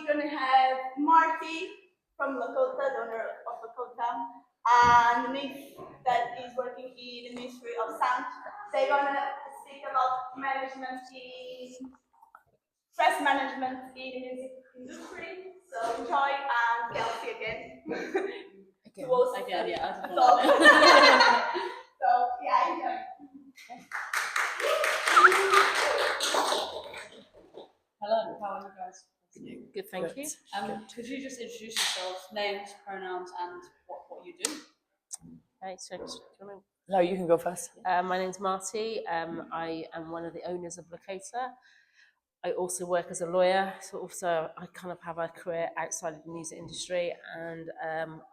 we're going to have Marti from Lakota, the owner of Lakota, and Niamh that is working in the Ministry of Sound. They're going to speak about management in stress management in the music industry. So enjoy, and Kelsey again. Again, yeah. So yeah, enjoy. Hello, how are you guys? Good, thank you. Could you just introduce yourselves, names, pronouns, and what you do? Okay, so No, you can go first. my name's Marti. I am one of the owners of Lakota. I also work as a lawyer, so I kind of have a career outside of the music industry, and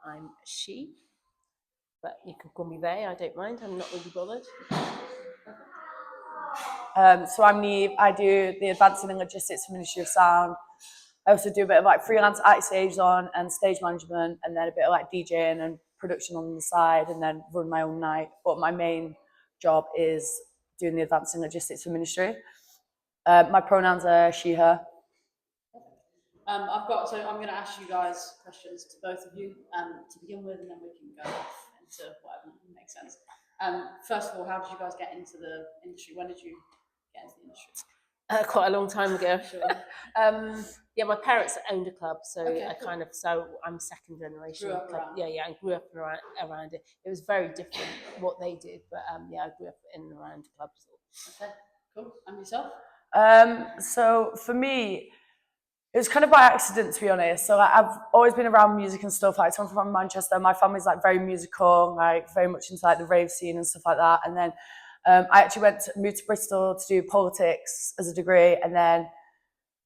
I'm she, but you can call me they, I don't mind, I'm not really bothered. So I'm Niamh. I do the Advancing in Logistics for Ministry of Sound. I also do a bit of like freelance artist liaison and stage management, and then a bit of like DJing and production on the side, and then run my own night. But my main job is doing the Advancing Logistics for Ministry. My pronouns are she, her. I'm going to ask you guys questions to both of you to begin with, and then we can go off into whatever makes sense. First of all, how did you guys get into the industry? When did you get into the industry? Quite a long time ago. Sure. Yeah, my parents owned a club, so Okay, I'm second generation. Grew up club. around. Yeah, I grew up around it. It was very different what they did, but yeah, I grew up in and around clubs. Okay, cool. And yourself? So for me, it was kind of by accident, to be honest. So like, I've always been around music and stuff. Like, so I'm from Manchester. My family's like very musical, like very much into like the rave scene and stuff like that. And then I actually moved to Bristol to do politics as a degree, and then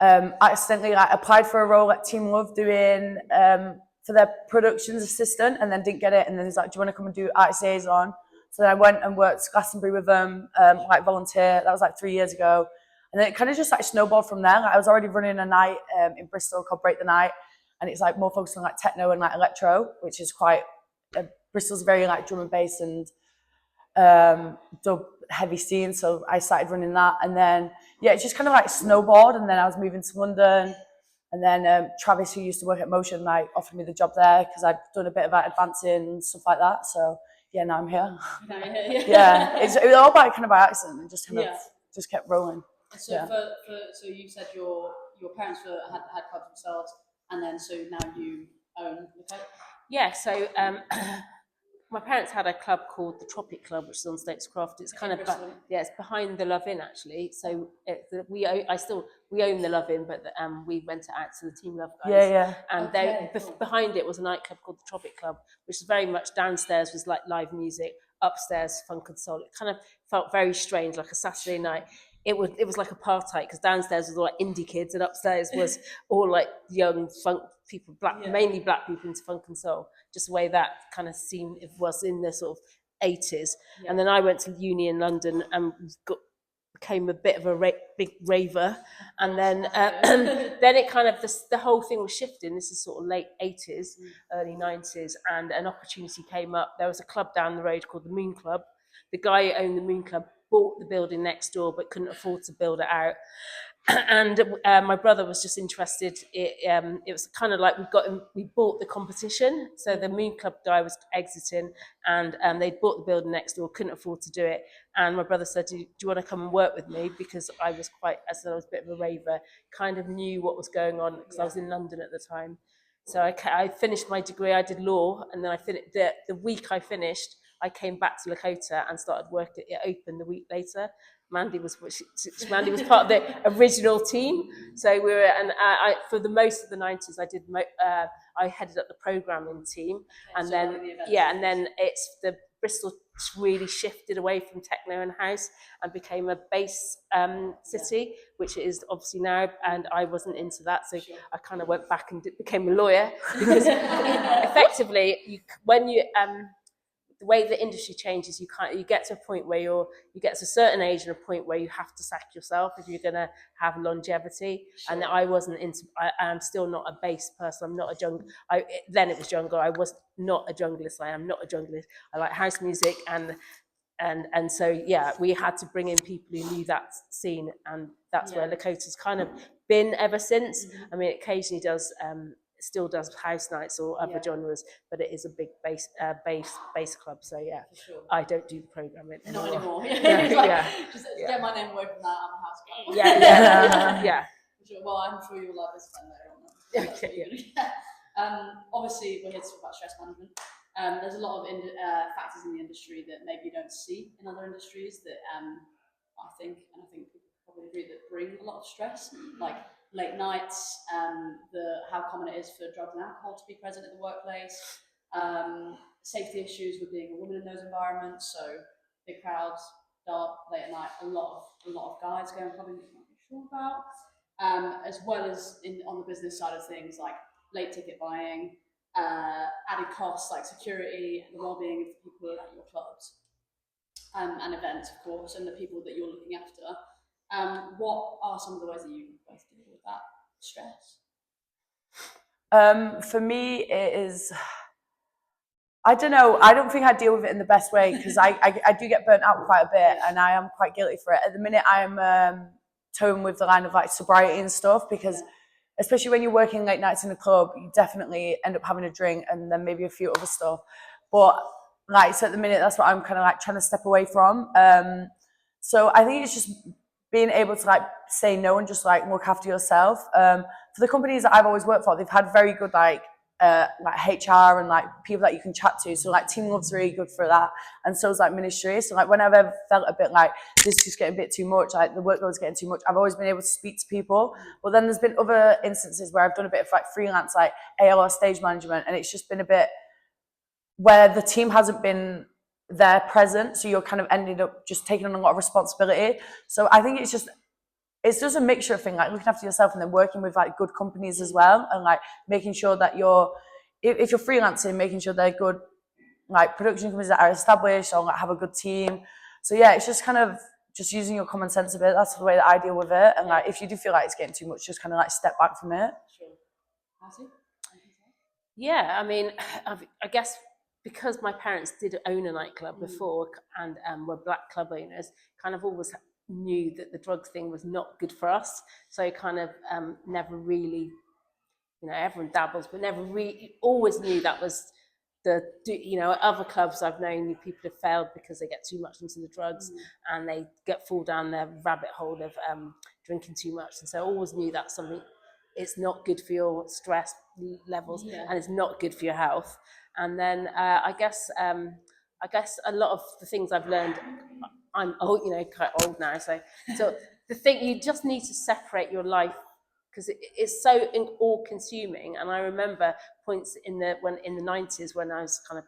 I accidentally like applied for a role at Team Love doing for their productions assistant, and then didn't get it. And then he's like, "Do you want to come and do artist liaison?" So then I went and worked Glastonbury with them, like volunteer. That was like 3 years ago. And then it kind of just like snowballed from there. Like, I was already running a night in Bristol called Break the Night, and it's like more focused on like techno and like electro, which is quite Bristol's very like drum and bass and dub heavy scene. So I started running that, and then yeah, it just kind of like snowballed. And then I was moving to London, and then Travis, who used to work at Motion, like offered me the job there because I'd done a bit of like advancing and stuff like that. So yeah, now I'm here. Yeah, it was all kind of by accident, and just kind of just kept rolling. So so you said your parents had clubs themselves, and then so now you own the club? Yeah, so my parents had a club called the Tropic Club, which is on Stokescroft. It's kind of it's behind the Love Inn actually. So we own the Love Inn, but we rent it out to the Team Love guys. Yeah. And behind it was a nightclub called the Tropic Club, which is very much downstairs was like live music, upstairs funk and soul. It kind of felt very strange, like a Saturday night. It was like apartheid because downstairs was all like indie kids and upstairs was all like young funk people, mainly black people into funk and soul. Just the way that kind of scene it was in the sort of 80s. Yeah. And then I went to uni in London and became a bit of a big raver. And then then it kind of the whole thing was shifting. This is sort of late 80s, early 90s, and an opportunity came up. There was a club down the road called the Moon Club. The guy who owned the Moon Club bought the building next door but couldn't afford to build it out, and my brother was just interested. It was kind of like we bought the competition, so the Moon Club guy was exiting, and they bought the building next door, couldn't afford to do it, and my brother said, do you want to come and work with me, because I was as I was a bit of a raver, kind of knew what was going on because I was in London at the time. So I finished my degree, I did law, and then I finished the week I finished, I came back to Lakota and started working. It opened the week later. Mandy was part of the original team. So we were, and I for the most of the 90s, I headed up the programming team, and so then it's the Bristol really shifted away from techno and house and became a bass city, which it is obviously now. And I wasn't into that, so I kind of went back and became a lawyer because effectively, the way the industry changes, you get to a point where you get to a certain age and a point where you have to sack yourself if you're going to have longevity. Sure. And I wasn't into. I'm still not a bass person. I'm not a jungle. Then it was jungle. I was not a junglist. I am not a junglist. I like house music and And so yeah, we had to bring in people who knew that scene, and that's where Lakota's kind of been ever since. I mean, it occasionally does still does house nights or other genres, but it is a big bass club. So yeah, For sure. I don't do the programming Not anymore. anymore. No, It's like, yeah. just get my name away from that. I'm a house club. Yeah. For sure. Well, I'm sure you'll love this then later on. Okay, Obviously, we're here to talk about stress management. There's a lot of factors in the industry that maybe you don't see in other industries that I think people probably agree that bring a lot of stress, like late nights, how common it is for drugs and alcohol to be present in the workplace, safety issues with being a woman in those environments, so big crowds, dark, late at night, a lot of guys going clubbing that you're not really sure about, as well as on the business side of things, like late ticket buying, added costs like security, the well-being of the people at your clubs, and events, of course, and the people that you're looking after. What are some of the ways that you both deal with that stress? For me, it is, I don't know, I don't think I deal with it in the best way, because I do get burnt out quite a bit, and I am quite guilty for it. At the minute, I'm toeing with the line of like sobriety and stuff, because especially when you're working late nights in a club, you definitely end up having a drink and then maybe a few other stuff. But like, so at the minute, that's what I'm kind of like trying to step away from. So I think it's just being able to like say no and just like look after yourself. For the companies that I've always worked for, they've had very good like HR and like people that you can chat to. So like Team Love's really good for that, and so is like ministry. So like whenever I've felt a bit like this is just getting a bit too much, like the workload's getting too much, I've always been able to speak to people. But then there's been other instances where I've done a bit of like freelance like ALR stage management, and it's just been a bit where the team hasn't been there present, so you're kind of ended up just taking on a lot of responsibility. So I think it's just a mixture of things, like looking after yourself and then working with like good companies as well, and like making sure that if you're freelancing, making sure they're good like production companies that are established or like have a good team. So yeah, it's just kind of just using your common sense a bit. That's the way that I deal with it. And like if you do feel like it's getting too much, just kind of like step back from it. Sure. Marti? Yeah, I mean, I guess because my parents did own a nightclub before, and were black club owners, kind of always knew that the drug thing was not good for us. So kind of never really, everyone dabbles, but never really, always knew that was other clubs I've known, people have failed because they get too much into the drugs and they fall down their rabbit hole of drinking too much. And so I always knew that's something, it's not good for your stress levels and it's not good for your health. And then I guess a lot of the things I've learned, I'm old, quite old now. So the thing, you just need to separate your life, because it's so all consuming. And I remember points in the 90s when I was kind of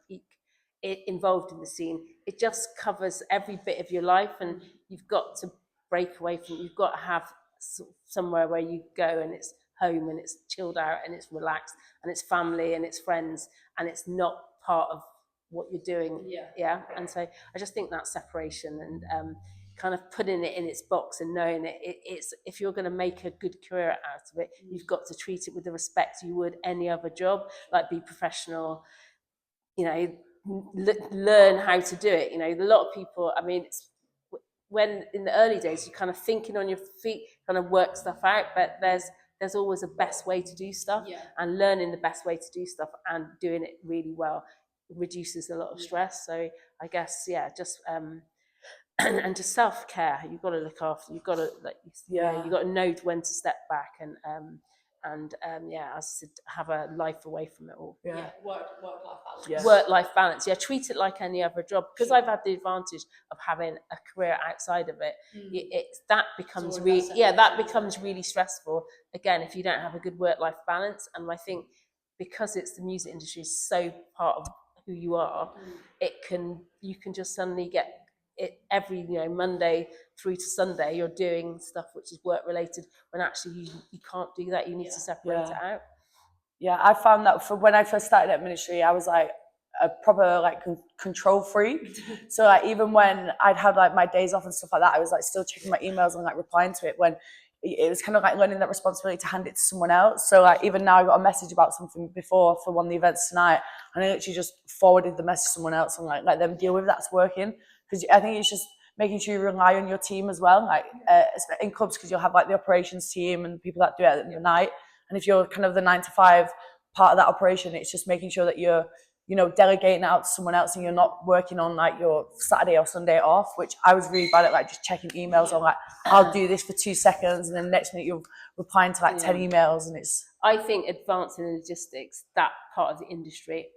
involved in the scene. It just covers every bit of your life, and you've got to break away from it. You've got to have somewhere where you go and it's home and it's chilled out and it's relaxed and it's family and it's friends and it's not part of what you're doing. And so I just think that separation and kind of putting it in its box and knowing it's if you're going to make a good career out of it, you've got to treat it with the respect you would any other job, like be professional, learn how to do it. A lot of people, I mean, when in the early days you're kind of thinking on your feet, kind of work stuff out, but there's always a best way to do stuff, and learning the best way to do stuff and doing it really well reduces a lot of stress. So I guess just and just self-care. You've got to look after, you've got to you've got to know when to step back and as I said, have a life away from it all. Work-life balance. Work-life balance. Treat it like any other job, because I've had the advantage of having a career outside of it. That becomes really stressful again if you don't have a good work-life balance. And I think because it's the music industry is so part of who you are, you can just suddenly get it every Monday through to Sunday you're doing stuff which is work related, when actually you can't do that. You need to separate it out. I found that for when I first started at ministry, I was like a proper like control freak. So like even when I'd had like my days off and stuff like that, I was like still checking my emails and like replying to it, when it was kind of like learning that responsibility to hand it to someone else. So like even now I got a message about something before for one of the events tonight, and I literally just forwarded the message to someone else and like let them deal with that's working. because I think it's just making sure you rely on your team as well, like in clubs, because you'll have like the operations team and people that do it at the night, and if you're kind of the 9 to 5 part of that operation, it's just making sure that you're, you know, delegating out to someone else and you're not working on like your Saturday or Sunday off, which I was really bad at, like just checking emails on like, I'll do this for 2 seconds, and then the next minute you're replying to like 10 emails, and it's... I think advancing in logistics, that part of the industry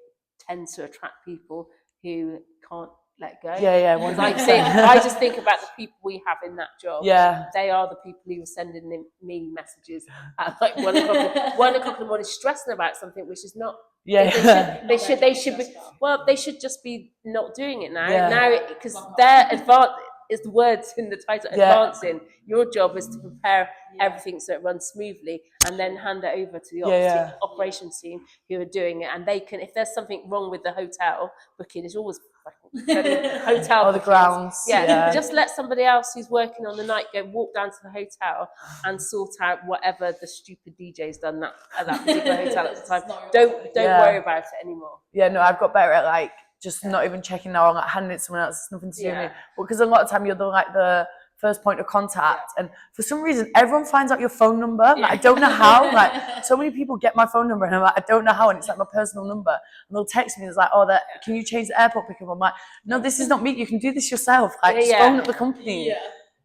tends to attract people who can't let go. Yeah, I just think about the people we have in that job. Yeah. They are the people who are sending me messages at like 1 o'clock in the morning, stressing about something which is not. They should be. Well, they should just be not doing it now. Now, because they're advanced. Is the words in the title, advancing. Your job is to prepare everything so it runs smoothly, and then hand it over to the operations team who are doing it. And they can, if there's something wrong with the hotel booking, it's always hotel or the grounds. Just let somebody else who's working on the night walk down to the hotel and sort out whatever the stupid DJ's done at that particular hotel at the time. Don't worry about it anymore. Yeah, no, I've got better at like just not even checking now, like handing it to someone else. It's nothing to do with me. Because a lot of time you're the first point of contact, and for some reason everyone finds out your phone number. Like, I don't know how. Like, so many people get my phone number, and I'm like, I don't know how, and it's like my personal number. And they'll text me, and it's like, oh, can you change the airport pickup? I'm like, no, this is not me. You can do this yourself. Like, just phone up the company.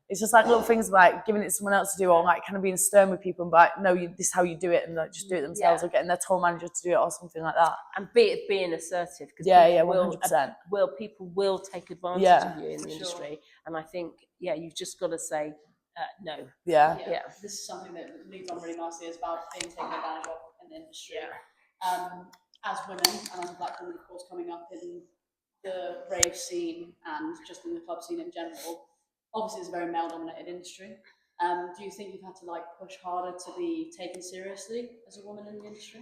It's just like little things like giving it to someone else to do, or like kind of being stern with people and be like, no, this is how you do it, and like just do it themselves, or getting their tour manager to do it, or something like that. And being assertive, because 100%. People will take advantage of you in the industry, and I think you've just got to say no. This is something that leads on really nicely, is about being taken advantage of in the industry. As women, and as a black woman, of course, coming up in the rave scene and just in the club scene in general. Obviously, it's a very male-dominated industry. Do you think you've had to like push harder to be taken seriously as a woman in the industry?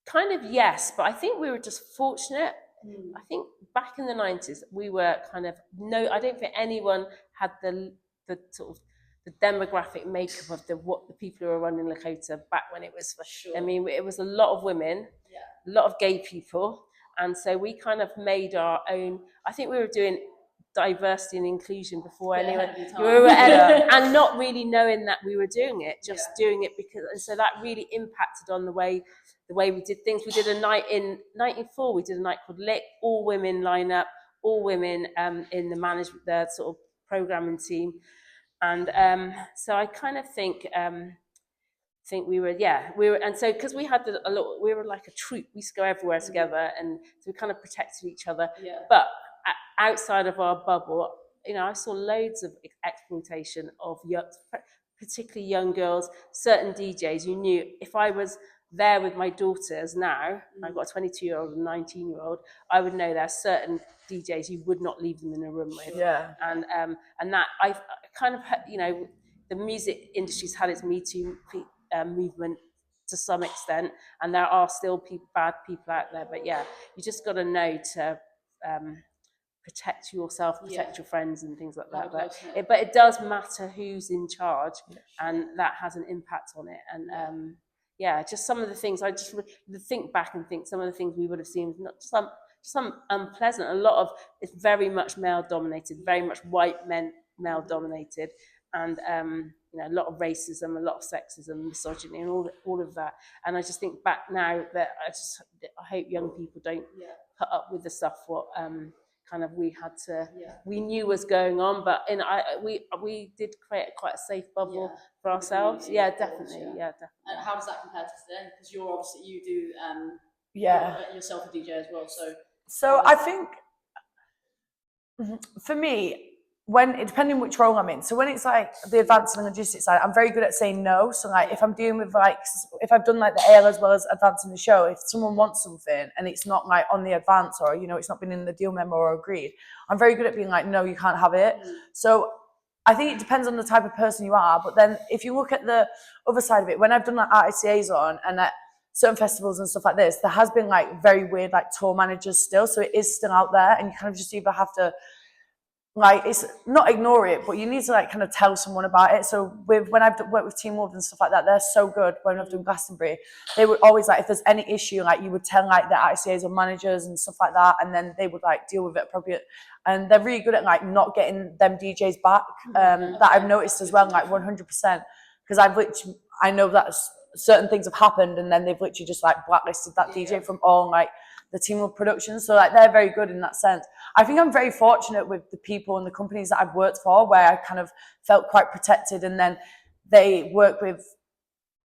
Kind of, yes, but I think we were just fortunate. I think back in the 90s, we were kind of I don't think anyone had the sort of the demographic makeup of what the people who were running Lakota back when it was. I mean, it was a lot of women, a lot of gay people, and so we kind of made our own. I think we were doing diversity and inclusion before anyone, and not really knowing that we were doing it, just doing it because, and so that really impacted on the way we did things. We did a night in 1994. We did a night called Lick, all women line up, all women in the management, the sort of programming team, and so I kind of think we were, and so because we had we were like a troop. We used to go everywhere together, and so we kind of protected each other. But outside of our bubble, I saw loads of exploitation of particularly young girls, certain DJs. You knew if I was there with my daughters now, I've got a 22-year-old and a 19-year-old, I would know there are certain DJs you would not leave them in a room with. And that I kind of, the music industry's had its Me Too movement to some extent, and there are still bad people out there, but you just got to know to protect yourself, protect your friends and things like that. But it does matter who's in charge, and that has an impact on it. And just some of the things I just think back and think some of the things we would have seen, not some unpleasant. A lot of it's very much male dominated, very much white men male dominated, and a lot of racism, a lot of sexism, misogyny, and all of that. And I just think back now that I hope young people don't put up with the stuff what kind of we knew was going on, but we did create quite a safe bubble for ourselves. Definitely. And how does that compare to today? Because you do yourself a DJ as well. So I think for me, depending which role I'm in, so when it's like the advancing and logistics side, I'm very good at saying no. So like if I'm dealing with if I've done like the AL as well as advancing the show, if someone wants something and it's not like on the advance, or it's not been in the deal memo or agreed, I'm very good at being like, no, you can't have it. So I think it depends on the type of person you are. But then if you look at the other side of it, when I've done like RICAs on and at certain festivals and stuff like this, there has been like very weird like tour managers still. So it is still out there, and you kind of just either have to like, it's not ignore it, but you need to like kind of tell someone about it. So when I've worked with Teen Wolves and stuff like that, they're so good. When I've done Glastonbury, they would always like, if there's any issue, like you would tell like the ICAs or managers and stuff like that, and then they would like deal with it appropriate. And they're really good at like not getting them DJs back. That I've noticed as well, like 100%, because I know that certain things have happened, and then they've literally just like blacklisted that DJ from all like the Teen Wolf productions. So like they're very good in that sense. I think I'm very fortunate with the people and the companies that I've worked for, where I kind of felt quite protected, and then they work with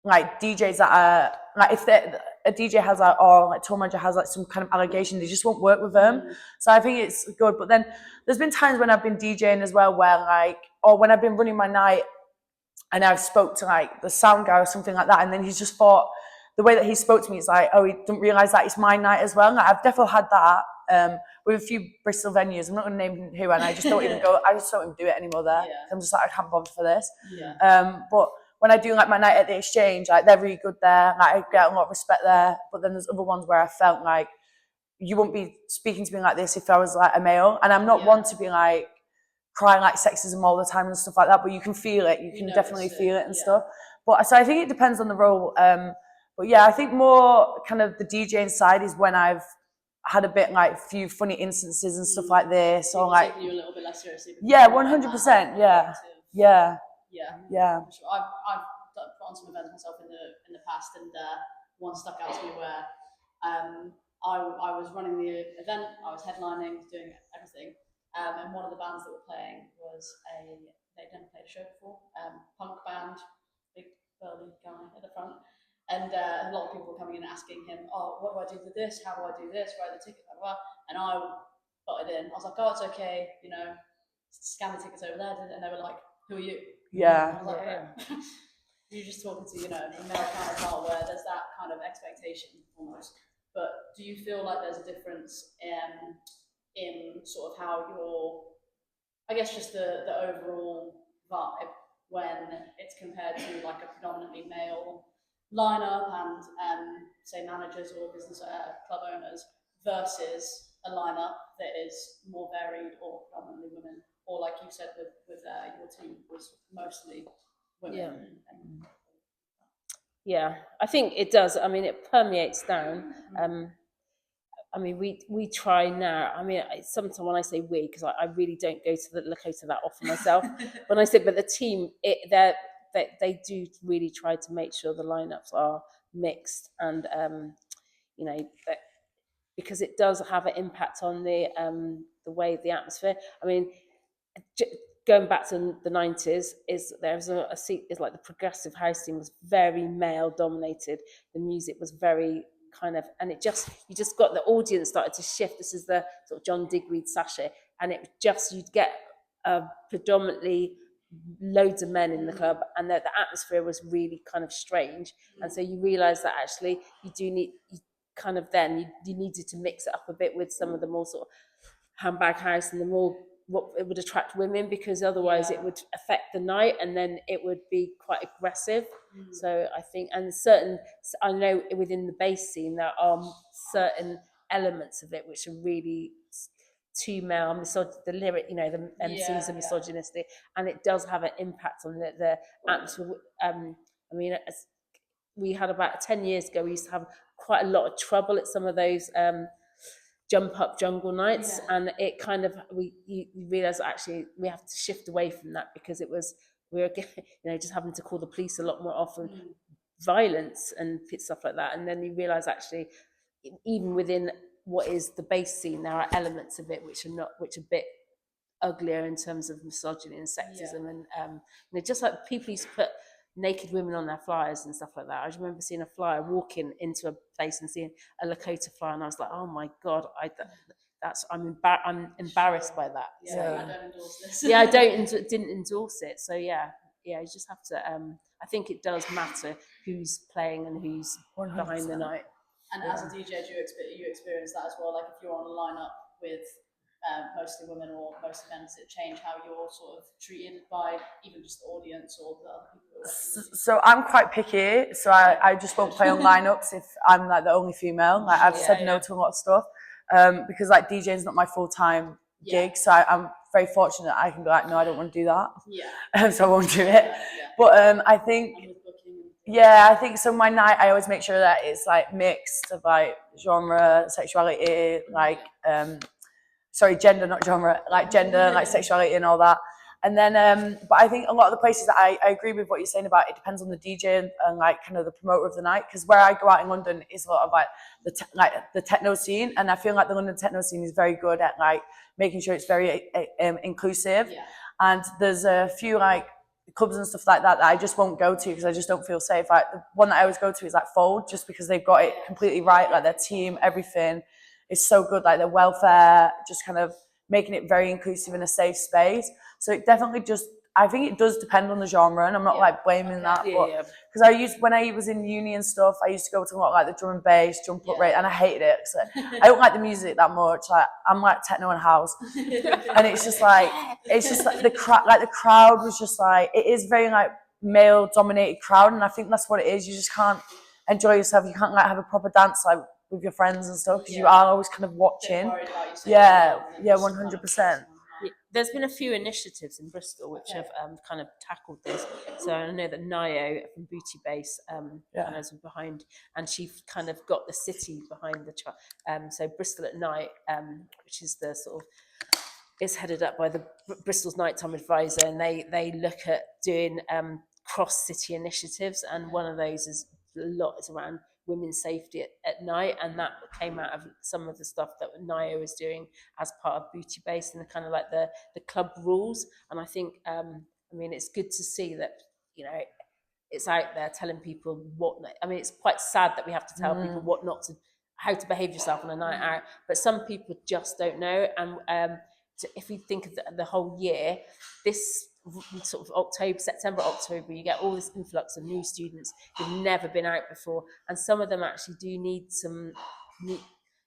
like DJs that are like, if a DJ has like, or like tour manager has like some kind of allegation, they just won't work with them. So I think it's good. But then there's been times when I've been DJing as well, where like, or when I've been running my night and I've spoke to like the sound guy or something like that, and then he's just thought, the way that he spoke to me, it's like, oh, he didn't realise that it's my night as well. Like, I've definitely had that with a few Bristol venues. I'm not going to name who, and I just don't even go. I just don't even do it anymore there. I'm just like, I can't bother for this. But when I do like my night at the Exchange, like they're really good there. Like, I get a lot of respect there. But then there's other ones where I felt like you wouldn't be speaking to me like this if I was like a male, and I'm not one to be like crying like sexism all the time and stuff like that. But you can feel it. You can definitely feel it and stuff. But so I think it depends on the role. But yeah, I think more kind of the DJing side is when I've had a bit like few funny instances and stuff like this, or like taking you a little bit less seriously. 100%. Yeah. Sure. I've put on some events myself in the past, and one stuck out to me where I was running the event, I was headlining, doing everything, and one of the bands that were playing was they'd never played a show before, punk band, big burly guy at the front. And a lot of people were coming in and asking him, oh, what do I do with this? How do I do this? Where are the tickets? Blah, blah, blah. And I butted in. I was like, oh, it's okay. You know, scan the tickets over there. And they were like, who are you? Yeah. I was like, you're just talking to, the male counterpart, where there's that kind of expectation almost. But do you feel like there's a difference in sort of how I guess just the overall vibe when it's compared to like a predominantly male lineup and say managers or business club owners versus a lineup that is more varied or predominantly women, or like you said with your team was mostly women? Yeah, I think it does. I mean, it permeates down. I mean, we try now. I mean, sometimes when I say we, because I really don't go to the Lakota that often myself. When I say, but the team, they do really try to make sure the lineups are mixed, and because it does have an impact on the way of the atmosphere. I mean, going back to the 90s, there's a seat is like the progressive house scene was very male dominated. The music was very kind of, and you just got the audience started to shift. This is the sort of John Digweed sachet, and you'd get predominantly loads of men in the club, and the atmosphere was really kind of strange. And so you realize that actually you needed to mix it up a bit with some of the more sort of handbag house and the more what it would attract women, because otherwise it would affect the night, and then it would be quite aggressive. So I think, and I know within the bass scene there are certain elements of it which are really too male, the lyric, the MCs are misogynistic, and it does have an impact on the atmosphere. I mean, we had about 10 years ago, we used to have quite a lot of trouble at some of those jump up jungle nights, and it kind of you realize actually we have to shift away from that, because we were just having to call the police a lot more often, violence and stuff like that. And then you realize actually even within what is the bass scene, there are elements of it which are a bit uglier in terms of misogyny and sexism, and just like people used to put naked women on their flyers and stuff like that. I just remember seeing a flyer, walking into a place and seeing a Lakota flyer, and I was like, oh my god, I'm embarrassed by that. I don't endorse this. I didn't endorse it. So you just have to. I think it does matter who's playing and who's 100%. Behind the night. And as a DJ, do you experience that as well? Like if you're on a lineup with mostly women or mostly men, does it change how you're sort of treated by even just the audience or the other people? So I'm quite picky, so I just won't play on lineups if I'm like the only female. Like I've said no to a lot of stuff, because like DJing is not my full-time gig, so I'm very fortunate I can be like, no, I don't want to do that. Yeah. So I won't do it. Yeah. But I think, And with booking and yeah, I think so. My night, I always make sure that it's like mixed of like genre, sexuality, like sorry, gender, not genre, like gender, like sexuality and all that. And then, but I think a lot of the places that I agree with what you're saying about it depends on the DJ and like kind of the promoter of the night. Because where I go out in London is a lot of like the techno scene, and I feel like the London techno scene is very good at like making sure it's very inclusive. yeah. And there's a few like clubs and stuff like that that I just won't go to because I just don't feel safe. Like the one that I always go to is like Fold, just because they've got it completely right, like their team, everything is so good, like their welfare, just kind of making it very inclusive in a safe space. So it definitely just, I think it does depend on the genre, and I'm not like blaming that, but because when I was in uni and stuff, I used to go to a lot like the drum and bass, jump up rate, and I hated it because I don't like the music that much. Like I'm like techno and house, and it's just like the crowd was just like, it is very like male dominated crowd, and I think that's what it is. You just can't enjoy yourself. You can't like have a proper dance like with your friends and stuff because you are always kind of watching. Yeah, 100%. There's been a few initiatives in Bristol which have kind of tackled this. So I know that Niamh from Booty Base kind of is behind, and she kind of got the city behind the so Bristol at Night, which is the sort of, it's headed up by the Bristol's Nighttime Advisor, and they look at doing cross city initiatives, and one of those is a lot is around women's safety at night, and that came out of some of the stuff that Niamh was doing as part of Booty Base and the kind of like the club rules. And I think I mean, it's good to see that, you know, it's out there telling people what, I mean, it's quite sad that we have to tell people what not to, how to behave yourself on a night out, but some people just don't know. And if you think of the whole year, this sort of September, October, you get all this influx of new students who've never been out before, and some of them actually do need some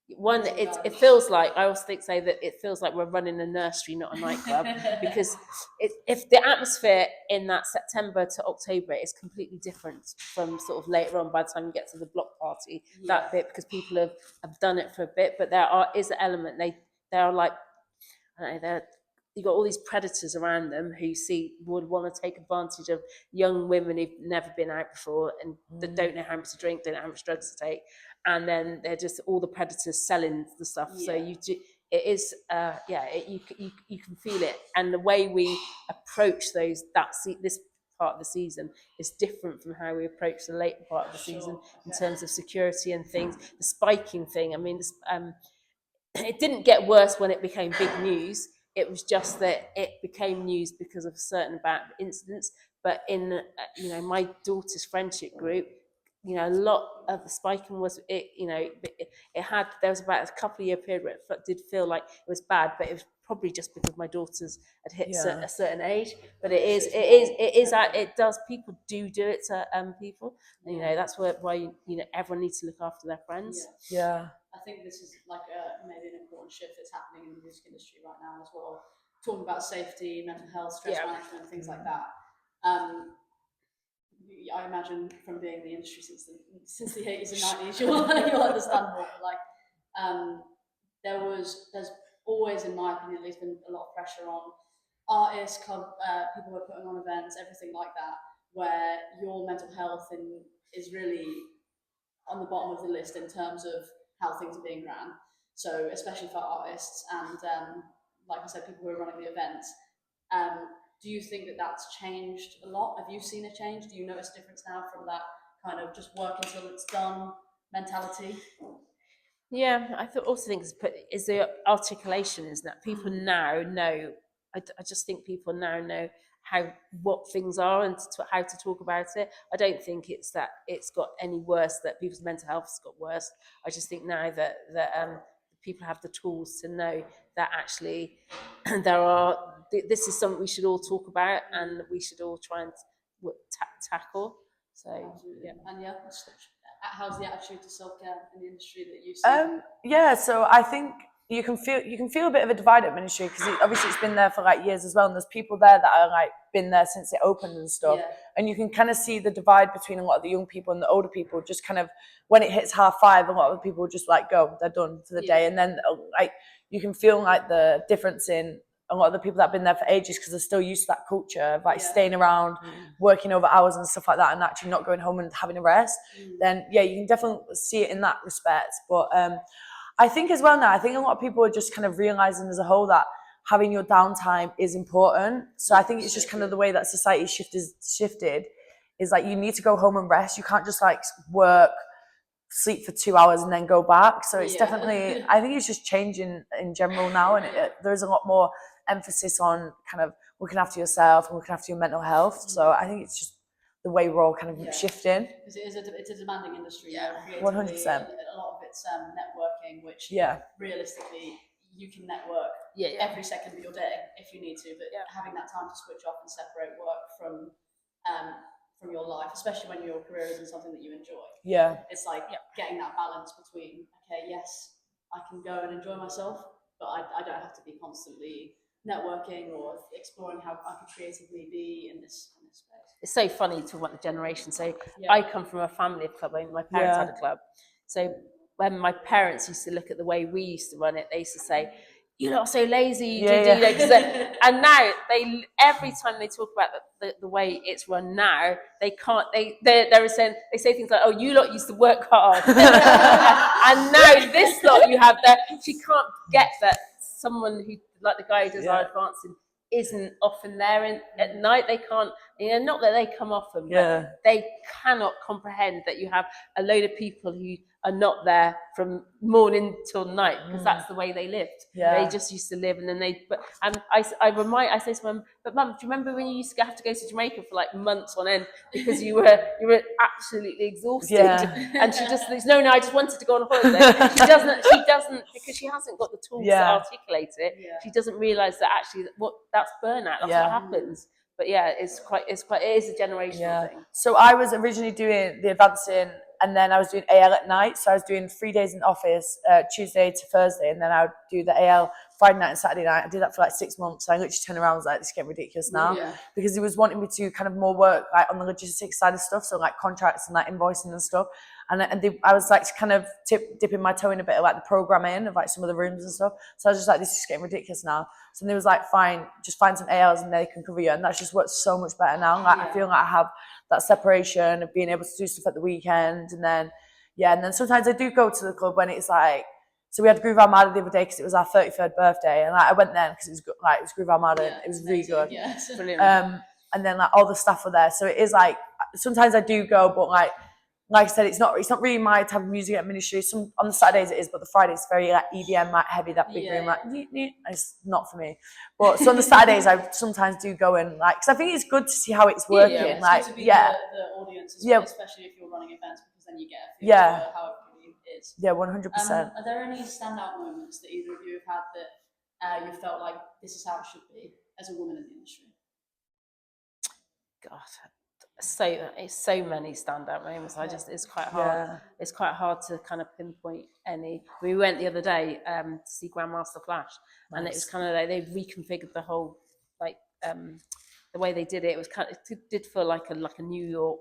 it feels like, I always say that it feels like we're running a nursery, not a nightclub, because if the atmosphere in that September to October is completely different from sort of later on by the time you get to the block party, that bit, because people have done it for a bit, but there is an element, they are like, I don't know, you've got all these predators around them who would want to take advantage of young women who've never been out before and that don't know how much to drink, don't know how much drugs to take, and then they're just all the predators selling the stuff. So it is, you can feel it, and the way we approach this part of the season is different from how we approach the later part of the season in terms of security and things. The spiking thing, I mean, it didn't get worse when it became big news. It was just that it became news because of certain bad incidents. But in my daughter's friendship group, you know, a lot of the spiking was it. You know, there was about a couple of year period where it did feel like it was bad, but it was probably just because my daughters had hit a certain age. But it does. People do it to people. And, you know, that's why everyone needs to look after their friends. Yeah. I think this is like maybe an important shift that's happening in the music industry right now as well. Talking about safety, mental health, stress management, things like that. I imagine from being in the industry since the 80s and 90s, you'll understand more. Like, there's always, in my opinion, at least, been a lot of pressure on artists, club people who are putting on events, everything like that, where your mental health is really on the bottom of the list in terms of how things are being ran. So especially for artists and like I said, people who are running the events. Do you think that that's changed a lot? Have you seen a change? Do you notice a difference now from that kind of just work until it's done mentality? Yeah, I also think is the articulation, is that people now know. I just think people now know what things are and how to talk about it. I don't think it's that it's got any worse, that people's mental health has got worse. I just think now that people have the tools to know that actually this is something we should all talk about and we should all try and tackle. So yeah. And how's the attitude to self-care in the industry that you see? Yeah, so I think you can feel a bit of a divide at ministry because obviously it's been there for like years as well, and there's people there that are like been there since it opened and stuff, and you can kind of see the divide between a lot of the young people and the older people. Just kind of when it hits 5:30, a lot of the people just like go, they're done for the day, and then like you can feel like the difference in a lot of the people that have been there for ages because they're still used to that culture of like Yeah. staying around, working over hours and stuff like that, and actually not going home and having a rest. Then yeah, you can definitely see it in that respect. But I think as well now, I think a lot of people are just kind of realizing as a whole that having your downtime is important. So I think it's just kind of the way that society shifted is like you need to go home and rest. You can't just like work, sleep for 2 hours and then go back. So it's definitely, I think it's just changing in general now, and there's a lot more emphasis on kind of looking after yourself and looking after your mental health. So I think it's just the way we're all kind of shifting. Because it's a demanding industry. Yeah, creatively, 100%. and a lot of it's networking, which realistically you can network every second of your day if you need to, but having that time to switch off and separate work from your life, especially when your career isn't something that you enjoy. It's like getting that balance between, okay, yes, I can go and enjoy myself, but I don't have to be constantly networking or exploring how I could creatively be in this space. It's so funny to talk about the generation. So I come from a family of club. I mean, my parents had a club. So when my parents used to look at the way we used to run it, they used to say, "You lot are so lazy." You do. And now every time they talk about the way it's run now, they can't. They say things like, "Oh, you lot used to work hard," and now this lot you have there. She can't get that someone who, like the guy who does our advancing, isn't often there at night. They can't, not that they come often, but they cannot comprehend that you have a load of people who are not there from morning till night, because that's the way they lived. They just used to live, and then I say to Mum, "But Mum, do you remember when you used to have to go to Jamaica for like months on end because you were absolutely exhausted?" And she just thinks, no, I just wanted to go on holiday. She doesn't because she hasn't got the tools to articulate it. She doesn't realise that actually that's burnout. That's what happens. But it is a generational thing. So I was originally doing the advancing, and then I was doing AL at night. So I was doing 3 days in the office, Tuesday to Thursday, and then I would do the AL Friday night and Saturday night. I did that for like 6 months. So I literally turned around and was like, "This is getting ridiculous now," because he was wanting me to kind of more work like on the logistics side of stuff, so like contracts and like invoicing and stuff. And I was like kind of dipping my toe in a bit of like the programming of like some of the rooms and stuff. So I was just like, "This is getting ridiculous now." So they was like, "Fine, just find some ALs and they can cover you." And that's just worked so much better now. Like I feel like I have that separation of being able to do stuff at the weekend, and then sometimes I do go to the club when it's like. So we had Groove Armada the other day because it was our 33rd birthday, and like, I went then because it was Groove Armada. And it was really good. Yeah, brilliant. And then like all the staff were there, so it is like sometimes I do go, but like I said, it's not really my type of music ministry. Some on the Saturdays it is, but the Fridays very like EDM, like heavy, that big room, like it's not for me. But so on the Saturdays I sometimes do go and like, because I think it's good to see how it's working. It's like good to be the audience as well, especially if you're running events, because then you get a feel for how everybody is. 100%. Are there any standout moments that either of you have had that you felt like this is how it should be as a woman in the industry? God, so many standout moments. It's quite hard. It's quite hard to kind of pinpoint any. We went the other day to see Grandmaster Flash, and it was kind of like they reconfigured the whole the way they did it. It was it did feel like a New York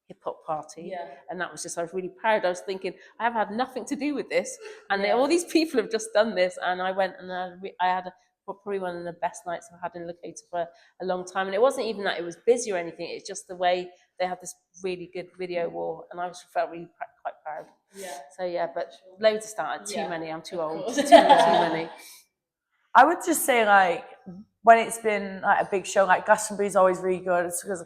hip hop party, and that was just, I was really proud. I was thinking, I have had nothing to do with this, and all these people have just done this, and I went and I had probably one of the best nights I've had in Lakota for a long time. And it wasn't even that it was busy or anything, it's just the way they had this really good video wall, and I felt really quite proud. So but loads of started, too many, I'm too old, too many. I would just say like when it's been like a big show, like Glastonbury's always really good. It's because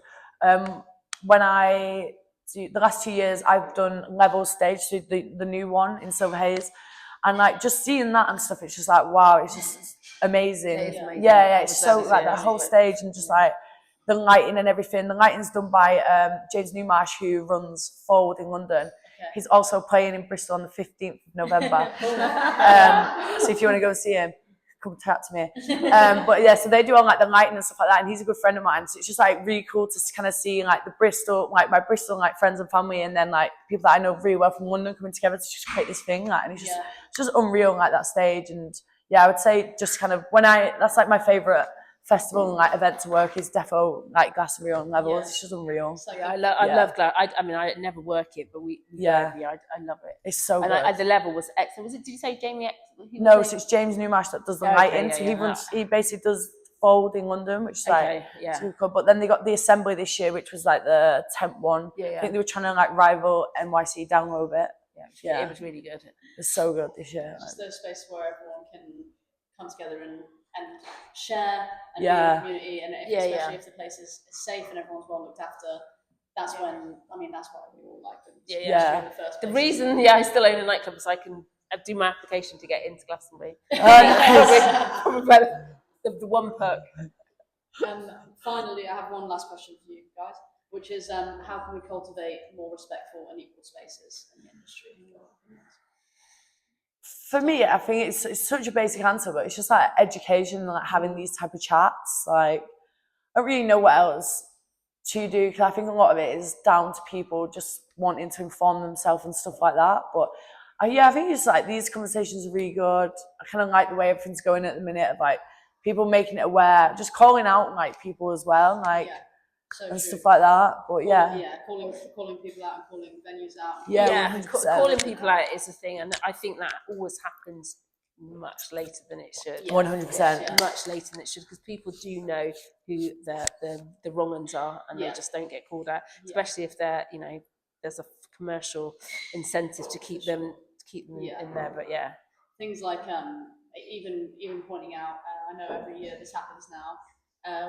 when I do the last 2 years I've done Level Stage, so the new one in Silver Haze, and like just seeing that and stuff, it's just like wow, it's just amazing. It is amazing. It's so like that whole stage, and just like the lighting and everything. The lighting's done by James Newmarsh, who runs Forward in London. He's also playing in Bristol on the 15th of November. So if you want to go and see him, come chat to me. So they do all like the lighting and stuff like that, and he's a good friend of mine. So it's just like really cool to kind of see like the Bristol, like my Bristol like friends and family, and then like people that I know really well from London coming together to just create this thing. Like, and it's just unreal, like that stage. And I would say just kind of that's like my favorite festival and like event to work is defo like Glastonbury on levels. Yeah. It's just unreal. It's like Yeah, I Yeah. love Glastonbury. I mean, I never work it, but we go Yeah. every year. I love it. It's so good. And the level was excellent. Was it? Did you say Jamie? No, so it's James Niamh that does the Okay, lighting. yeah, So yeah. he basically does Fold in London, which is like Okay, yeah. super cool. But then they got the Assembly this year, which was like the 10th one. Yeah, I yeah. think they were trying to like rival NYC download it. Yeah, it was really good. It's so good this year. Just those spaces where everyone can come together and share and Yeah. be in a community, and especially Yeah. if the place is safe and everyone's well looked after. That's when, I mean, that's why we all like them. Yeah, yeah. In the first The place. reason, I still own a nightclub is I can do my application to get into Glastonbury. Probably the one perk. Finally, I have one last question for you guys, which is how can we cultivate more respectful and equal spaces in the industry? For me, I think it's such a basic answer, but it's just like education and like having these type of chats. Like, I don't really know what else to do, because I think a lot of it is down to people just wanting to inform themselves and stuff like that. But yeah, I think it's like these conversations are really good. I kind of like the way everything's going at the minute of like people making it aware, just calling out like people as well, like and stuff like that. But calling people out and calling venues out. Yeah, 100%. calling people out is a thing, and I think that always happens much later than it should. 100%. Much later than it should, because people do know who the wrong ones are, and they just don't get called out, especially if they're, there's a commercial incentive to keep them in there. But things like even pointing out. I know every year this happens now,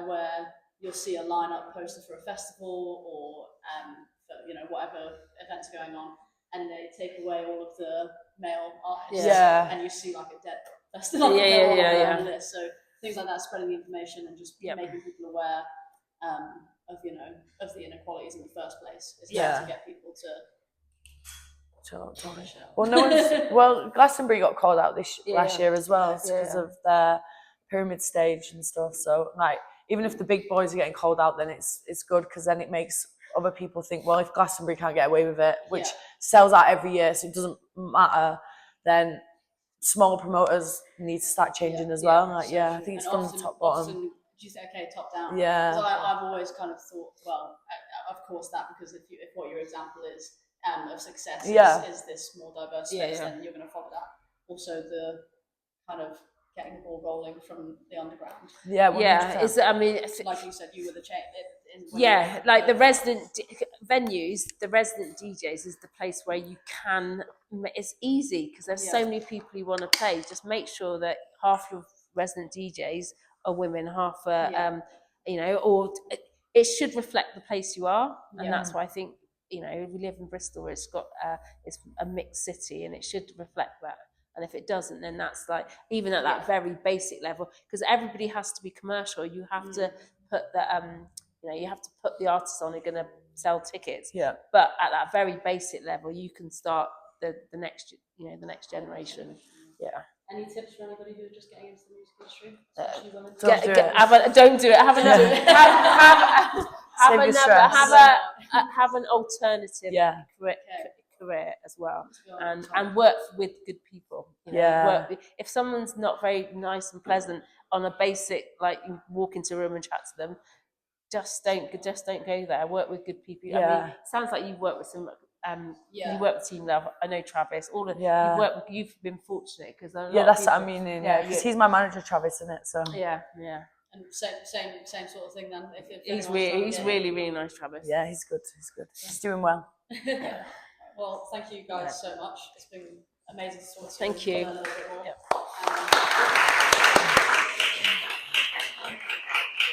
where you'll see a lineup poster for a festival or for, whatever events are going on, and they take away all of the male artists, and you see like a dead festival on the list. So things like that, spreading the information and just making people aware of the inequalities in the first place is how to get people to. Well, Glastonbury got called out last year as well because of their pyramid stage and stuff. So like, even if the big boys are getting called out, then it's good, because then it makes other people think, well, if Glastonbury can't get away with it, which sells out every year, so it doesn't matter, then smaller promoters need to start changing as well. Like, I think it's from top bottom. Do you say top down? Yeah. So I've always kind of thought, well, of course that, because if what your example is of success is this more diverse space, then you're going to follow that. Also, the kind of getting the ball rolling from the underground. Yeah, 100%. Like you said, you were the chain. Like the resident venues, the resident DJs is the place where you can. It's easy because there's so many people you want to play. Just make sure that half your resident DJs are women, half are, or it should reflect the place you are, and that's why I think we live in Bristol, where it's got it's a mixed city, and it should reflect that. And if it doesn't, then that's like, even at that very basic level, because everybody has to be commercial. You have to put the you have to put the artists on who are going to sell tickets. Yeah. But at that very basic level, you can start the next generation. Yeah. Any tips for anybody who are just getting into the music industry, especially women? Don't do it. Have an alternative career as well, and work with good people. If someone's not very nice and pleasant on a basic, like, you walk into a room and chat to them, just don't go there. Work with good people. I mean, it sounds like you've worked with some. You work with Team Love. I know Travis. You've been fortunate, because that's what I mean. Because he's my manager, Travis, isn't it? So And same sort of thing then. He's really nice, Travis. Yeah, he's good. He's doing well. Well, thank you guys so much. It's been amazing to talk to you. Thank you. Learn a little bit more.